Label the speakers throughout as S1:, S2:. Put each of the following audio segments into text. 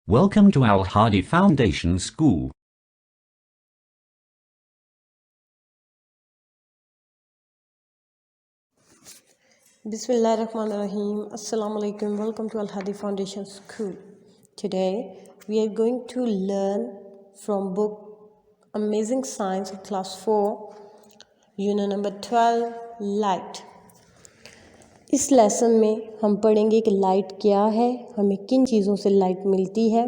S1: Welcome to Al Hadi Foundation School.
S2: Bismillahirrahmanirrahim. Assalamu alaikum. Welcome to Al Hadi Foundation School. Today we are going to learn from book Amazing Science of Class 4, Unit number 12, Light. इस lesson में हम पढ़ेंगे कि light क्या है, हमें किन चीज़ों से लाइट मिलती है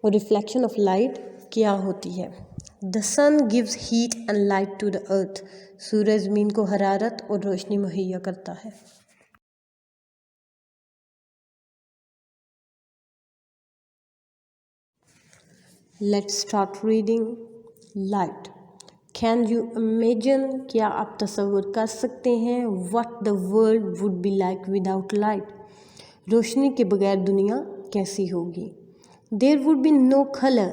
S2: और रिफ्लेक्शन ऑफ लाइट क्या होती है। The sun gives heat and light to the earth. सूरज ज़मीन को हरारत और रोशनी मुहैया करता है। Let's start reading. Light. Can you imagine? क्या आप तस्वुर कर सकते हैं? What the world would be like without light? रोशनी के बगैर दुनिया कैसी होगी? There would be no color,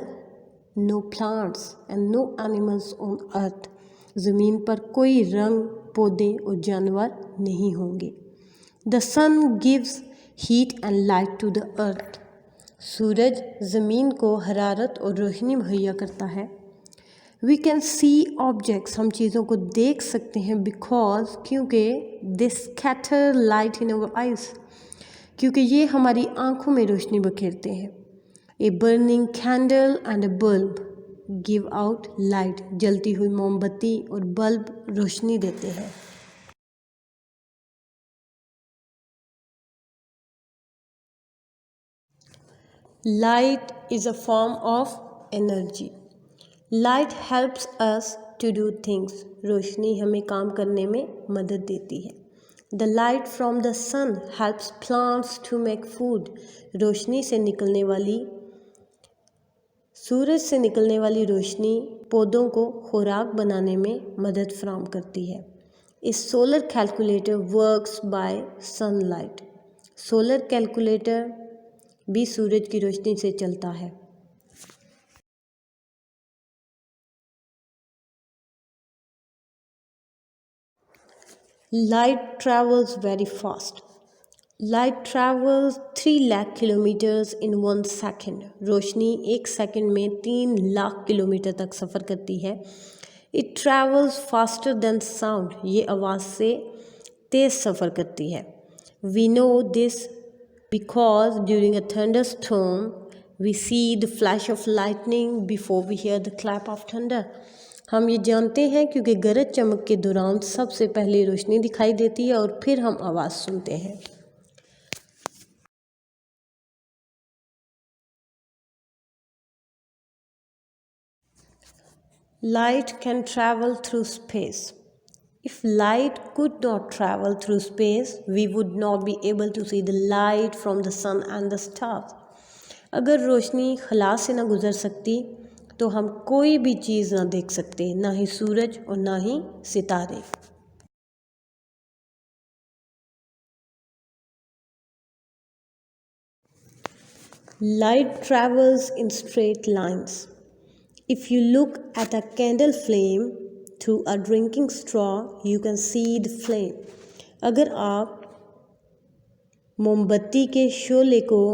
S2: no plants and no animals on earth. ज़मीन पर कोई रंग, पौधे और जानवर नहीं होंगे। The sun gives heat and light to the earth. सूरज ज़मीन को हरारत और रोशनी मुहैया करता है। वी कैन सी ऑब्जेक्ट्स, हम चीज़ों को देख सकते हैं बिकॉज, क्योंकि they scatter light in our eyes, क्योंकि ये हमारी आँखों में रोशनी बखेरते हैं। A burning candle and a bulb give out light, जलती हुई मोमबत्ती और बल्ब रोशनी देते हैं। Light is a form of energy. Light helps us to do things. रोशनी हमें काम करने में मदद देती है। The light from the sun helps plants to make food. रोशनी से निकलने वाली सूरज से निकलने वाली रोशनी पौधों को खुराक बनाने में मदद फराहम करती है। A solar calculator works by sunlight. Solar calculator भी सूरज की रोशनी से चलता है। Light travels very fast. Light travels 3 lakh kilometers in 1 second. रोशनी 1 सेकेंड में 3 लाख किलोमीटर तक सफ़र करती है। It travels faster than sound, ये आवाज़ से तेज़ सफ़र करती है। We know this because during a thunderstorm we see the flash of lightning before we hear the clap of thunder. हम ये जानते हैं क्योंकि गरज चमक के दौरान सबसे पहले रोशनी दिखाई देती है और फिर हम आवाज़ सुनते हैं। Light can travel through space. If light could not travel through space, we would not be able to see the light from the sun and the stars. अगर रोशनी खला से ना गुज़र सकती तो हम कोई भी चीज़ ना देख सकते, ना ही सूरज और ना ही सितारे। Light travels in straight lines. If you look at a candle flame through a drinking straw, you can see the flame. अगर आप मोमबत्ती के शोले को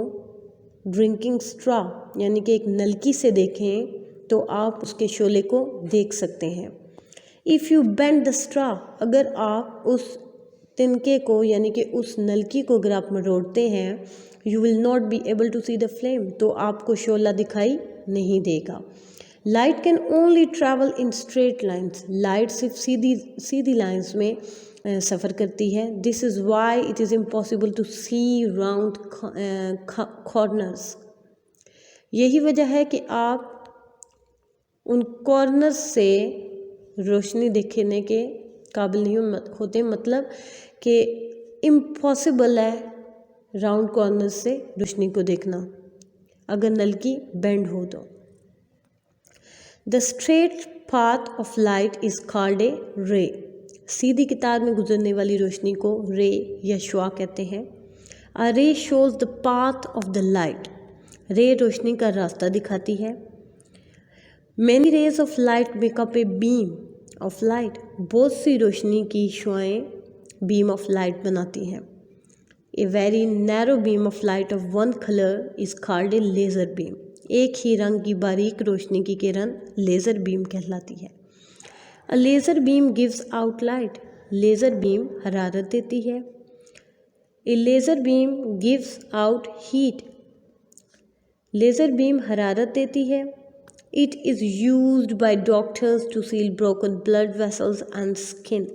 S2: ड्रिंकिंग स्ट्रॉ यानी कि एक नलकी से देखें तो आप उसके शोले को देख सकते हैं। If you bend the straw, अगर आप उस तिनके को यानी कि उस नलकी को अगर आप मरोड़ते हैं, you will not be able to see the flame, तो आपको शोला दिखाई नहीं देगा। Light can only travel in straight lines, light सिर्फ सीधी लाइन्स में सफ़र करती है। This is why it is impossible to see round corners, यही वजह है कि आप उन कॉर्नर्स से रोशनी देखने के काबिल नहीं होते, मतलब कि इम्पॉसिबल है राउंड कॉर्नर्स से रोशनी को देखना अगर नलकी बेंड हो तो। The straight path of light is called a रे, सीधी कितार में गुजरने वाली रोशनी को रे या शुआ कहते हैं। A ray shows the path of the light, ray रोशनी का रास्ता दिखाती है। Many rays of light make up a beam of light, बहुत सी रोशनी की शुआएँ बीम ऑफ लाइट बनाती हैं। A very narrow beam of light of one colour is called a laser beam. एक ही रंग की बारीक रोशनी की किरण लेज़र बीम कहलाती है। A laser beam gives out light. Laser beam हरारत देती है। A laser beam gives out heat. Laser beam हरारत देती है। It is used by doctors to seal broken blood vessels and skin.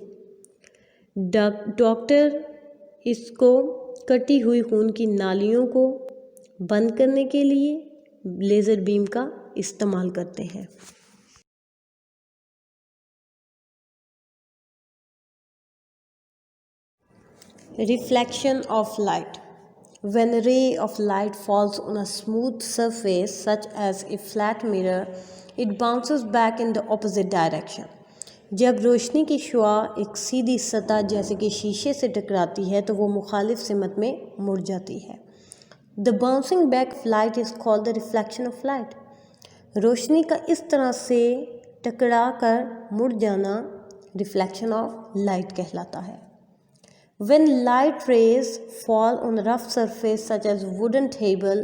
S2: Doctor इसको कटी हुई खून की नालियों को बंद करने के लिए लेज़र बीम का इस्तेमाल करते हैं। Reflection of light. When a ray of light falls on a smooth surface such as a flat mirror, it bounces back in the opposite direction. जब रोशनी की शुआ एक सीधी सतह जैसे कि शीशे से टकराती है तो वो मुखालिफ सिमत में मुड़ जाती है। The bouncing back of light is called the reflection of light. रोशनी का इस तरह से टकरा कर मुड़ जाना रिफ्लेक्शन ऑफ लाइट कहलाता है। When light rays fall on a rough surface such as wooden table,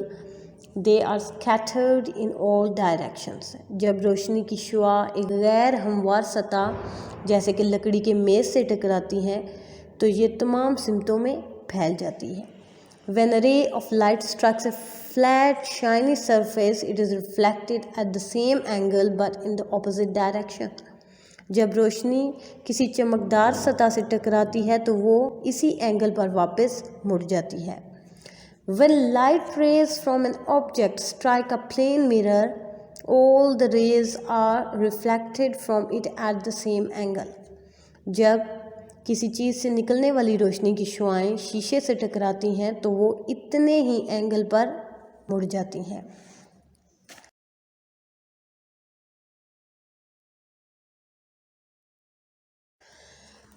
S2: they are scattered in all directions. जब रोशनी की शुआ एक गैर हमवार सतह जैसे कि लकड़ी के मेज़ से टकराती हैं तो ये तमाम सिमतों में फैल जाती है। When a ray of light strikes a flat, shiny surface, it is reflected at the same angle but in the opposite direction. जब रोशनी किसी चमकदार सतह से टकराती है तो वो इसी एंगल पर वापस मुड़ जाती है। When light rays from an object strike a plane mirror, all the rays are reflected from it at the same angle. जब किसी चीज़ से निकलने वाली रोशनी की शुआएं शीशे से टकराती हैं तो वो इतने ही एंगल पर मुड़ जाती हैं।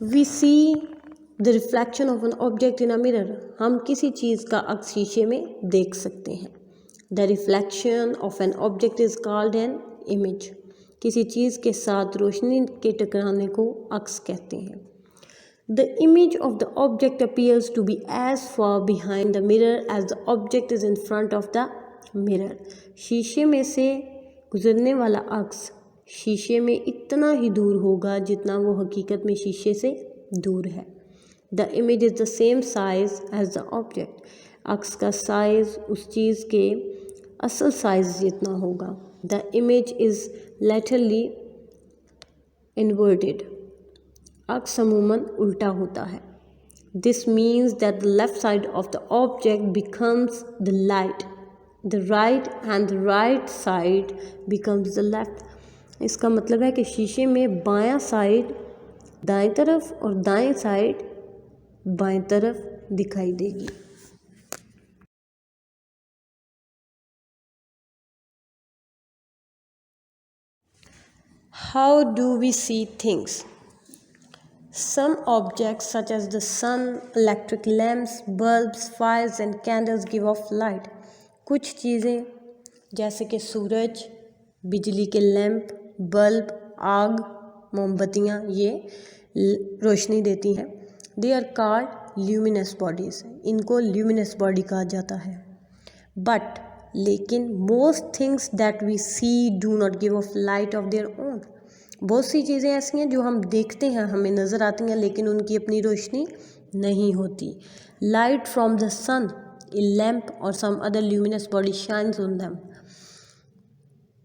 S2: We see the reflection of an object in a mirror. हम किसी चीज़ का अक्स शीशे में देख सकते हैं। The reflection of an object is called an image. किसी चीज़ के साथ रोशनी के टकराने को अक्स कहते हैं। The image of the object appears to be as far behind the mirror as the object is in front of the mirror. शीशे में से गुजरने वाला अक्स शीशे में इतना ही दूर होगा जितना वो हकीकत में शीशे से दूर है। The image is the same size as the object. अक्स का साइज़ उस चीज़ के असल साइज़ जितना होगा। The image is laterally inverted. अक्स अमूमन उल्टा होता है। This means that the left side of the object becomes the light. The right and the right side becomes the left. इसका मतलब है कि शीशे में बायां साइड दाएं तरफ और दाएं साइड बाएं तरफ दिखाई देगी। How do we see things? Some objects such as the sun, electric lamps, bulbs, fires and candles give off light. कुछ चीज़ें जैसे कि सूरज, बिजली के लैंप, बल्ब, आग, मोमबत्तियाँ ये रोशनी देती हैं। They are called luminous bodies. इनको ल्यूमिनस बॉडी कहा जाता है। बट लेकिन most things that we see do not give off light of their own. बहुत सी चीज़ें ऐसी हैं जो हम देखते हैं, हमें नज़र आती हैं, लेकिन उनकी अपनी रोशनी नहीं होती। Light from the sun, a lamp और some other luminous body shines on them.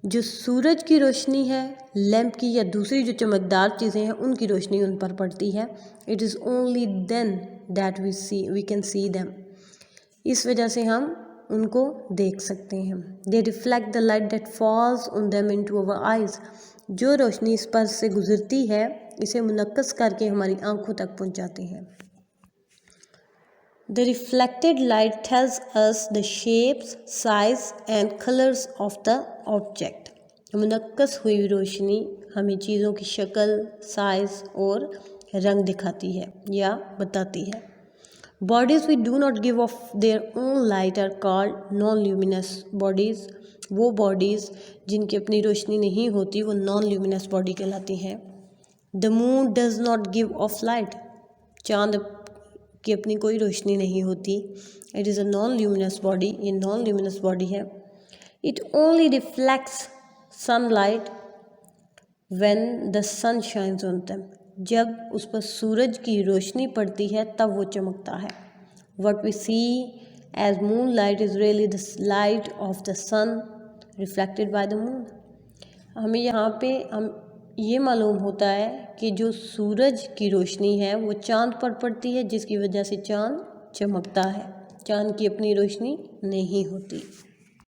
S2: जो सूरज की रोशनी है, लैम्प की या दूसरी जो चमकदार चीज़ें हैं उनकी रोशनी उन पर पड़ती है। It is only then that we can see them. इस वजह से हम उनको देख सकते हैं। They reflect the light that falls on them into our eyes. जो रोशनी इस पर से गुजरती है इसे मुनक्कस करके हमारी आंखों तक पहुंचाती है। The reflected light tells us the shapes, size and colours of the object. मुनक्कस हुई रोशनी हमें चीज़ों की शक्ल, साइज और रंग दिखाती है या बताती है। Bodies we do not give off their own light are called non luminous bodies. वो बॉडीज़ जिनकी अपनी रोशनी नहीं होती वो नॉन ल्यूमिनस बॉडी कहलाती हैं। The moon does not give off light. चाँद की अपनी कोई रोशनी नहीं होती। It is a non luminous body, ये नॉन ल्यूमिनस बॉडी है। It only reflects sunlight when the sun shines on them, जब उस पर सूरज की रोशनी पड़ती है तब वो चमकता है। What we see as moon light is really the light of the sun reflected by the moon. हमें यहाँ पे ये मालूम होता है कि जो सूरज की रोशनी है वो चाँद पर पड़ती है, जिसकी वजह से चाँद चमकता है। चाँद की अपनी रोशनी नहीं होती।